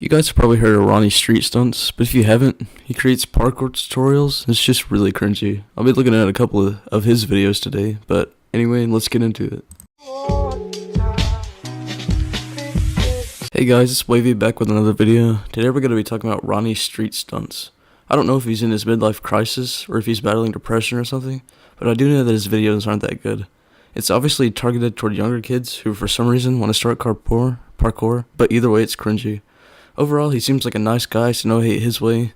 You guys have probably heard of Ronnie Street Stunts, but if you haven't, he creates parkour tutorials. It's just really cringy. I'll be looking at a couple of his videos today, but anyway, let's get into it. Hey guys, it's Wavy back with another video. Today we're going to be talking about Ronnie Street Stunts. I don't know if he's in his midlife crisis or if he's battling depression or something, but I do know that his videos aren't that good. It's obviously targeted toward younger kids who for some reason want to start parkour, but either way it's cringy. Overall, he seems like a nice guy, so no hate his way,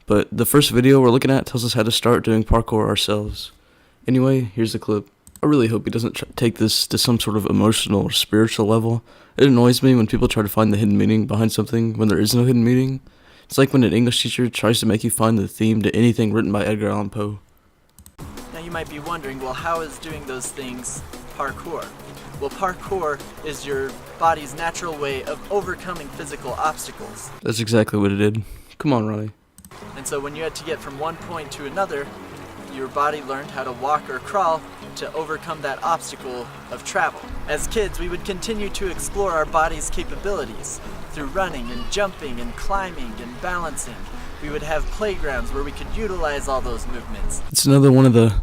but the first video we're looking at tells us how to start doing parkour ourselves. Anyway, here's the clip. I really hope he doesn't take this to some sort of emotional or spiritual level. It annoys me when people try to find the hidden meaning behind something when there is no hidden meaning. It's like when an English teacher tries to make you find the theme to anything written by Edgar Allan Poe. Now you might be wondering, well, how is doing those things parkour? Well, parkour is your body's natural way of overcoming physical obstacles. That's exactly what it did. Come on, Ronnie. And so when you had to get from one point to another, your body learned how to walk or crawl to overcome that obstacle of travel. As kids, we would continue to explore our body's capabilities through running and jumping and climbing and balancing. We would have playgrounds where we could utilize all those movements. It's another one of the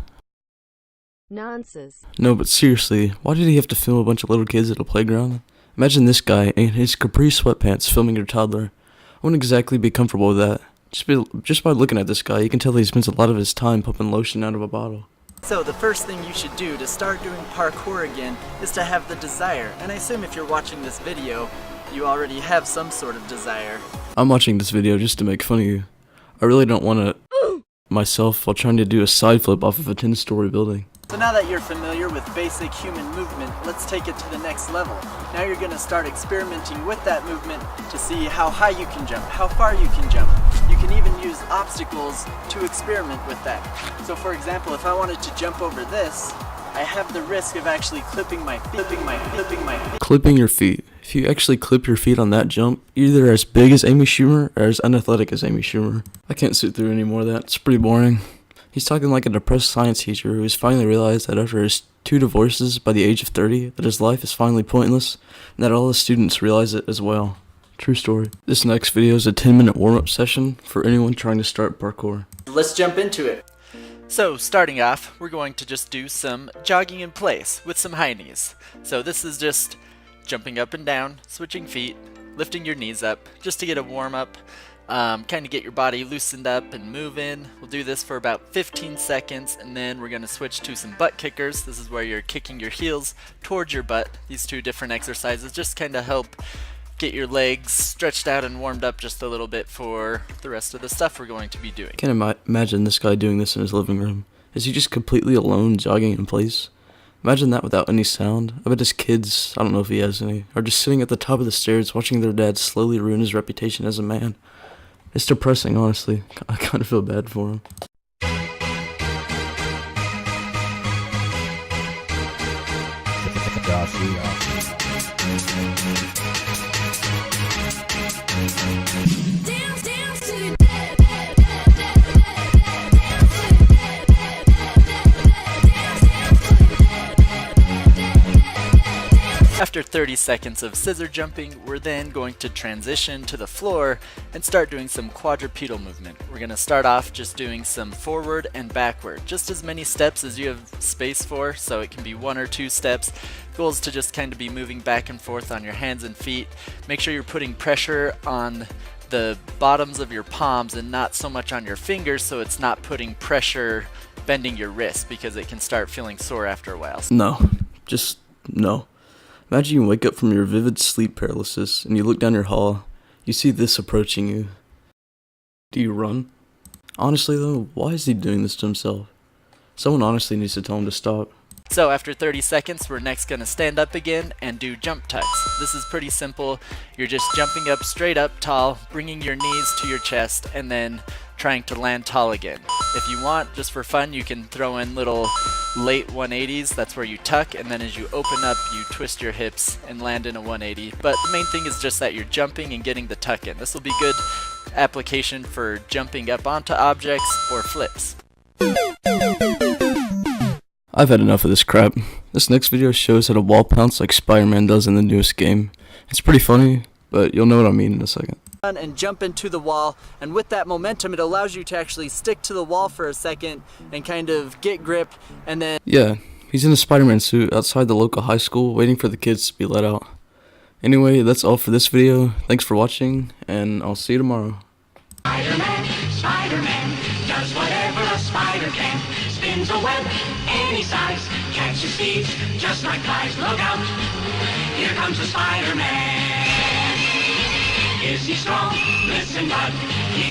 nonsense. No, but seriously, why did he have to film a bunch of little kids at a playground? Imagine this guy in his capri sweatpants filming your toddler. I wouldn't exactly be comfortable with that. Just by looking at this guy, you can tell he spends a lot of his time pumping lotion out of a bottle. So the first thing you should do to start doing parkour again is to have the desire. And I assume if you're watching this video, you already have some sort of desire. I'm watching this video just to make fun of you. I really don't want to myself while trying to do a side flip off of a 10-story building. So now that you're familiar with basic human movement, let's take it to the next level. Now you're going to start experimenting with that movement to see how high you can jump, how far you can jump. You can even use obstacles to experiment with that. So for example, if I wanted to jump over this, I have the risk of actually clipping my feet. Clipping your feet. If you actually clip your feet on that jump, you're either as big as Amy Schumer or as unathletic as Amy Schumer. I can't sit through any more of that. It's pretty boring. He's talking like a depressed science teacher who has finally realized that after his 2 divorces by the age of 30, that his life is finally pointless, and that all his students realize it as well. True story. This next video is a 10-minute warm-up session for anyone trying to start parkour. Let's jump into it. So starting off, we're going to just do some jogging in place with some high knees. So this is just jumping up and down, switching feet, lifting your knees up, just to get a warm-up. Kind of get your body loosened up and moving. We'll do this for about 15 seconds and then we're going to switch to some butt kickers. This is where you're kicking your heels towards your butt. These two different exercises just kind of help get your legs stretched out and warmed up just a little bit for the rest of the stuff we're going to be doing. I can't imagine this guy doing this in his living room. Is he just completely alone jogging in place? Imagine that without any sound. I bet his kids, I don't know if he has any, are just sitting at the top of the stairs watching their dad slowly ruin his reputation as a man. It's depressing, honestly. I kind of feel bad for him. After 30 seconds of scissor jumping, we're then going to transition to the floor and start doing some quadrupedal movement. We're going to start off just doing some forward and backward, just as many steps as you have space for, so it can be 1 or 2 steps. Goal is to just kind of be moving back and forth on your hands and feet. Make sure you're putting pressure on the bottoms of your palms and not so much on your fingers, so it's not putting pressure bending your wrist, because it can start feeling sore after a while. No. Just no. Imagine you wake up from your vivid sleep paralysis and you look down your hall. You see this approaching you. Do you run? Honestly though, why is he doing this to himself? Someone honestly needs to tell him to stop. So after 30 seconds, we're next going to stand up again and do jump tucks. This is pretty simple. You're just jumping up straight up tall, bringing your knees to your chest, and then trying to land tall again. If you want, just for fun, you can throw in little late 180s. That's where you tuck, and then as you open up, you twist your hips and land in a 180. But the main thing is just that you're jumping and getting the tuck in. This will be good application for jumping up onto objects or flips. I've had enough of this crap. This next video shows how to wall pounce like Spider-Man does in the newest game. It's pretty funny, but you'll know what I mean in a second. and jump into the wall, and with that momentum it allows you to actually stick to the wall for a second and kind of get grip, and then Yeah, he's in a Spider-Man suit outside the local high school waiting for the kids to be let out. Anyway, that's all for this video. Thanks for watching, and I'll see you tomorrow. Spider-Man, does whatever a spider can. Spins a web any size, catches thieves just like flies. Look out, here comes the Spider-Man. Is he strong? Listen, bud,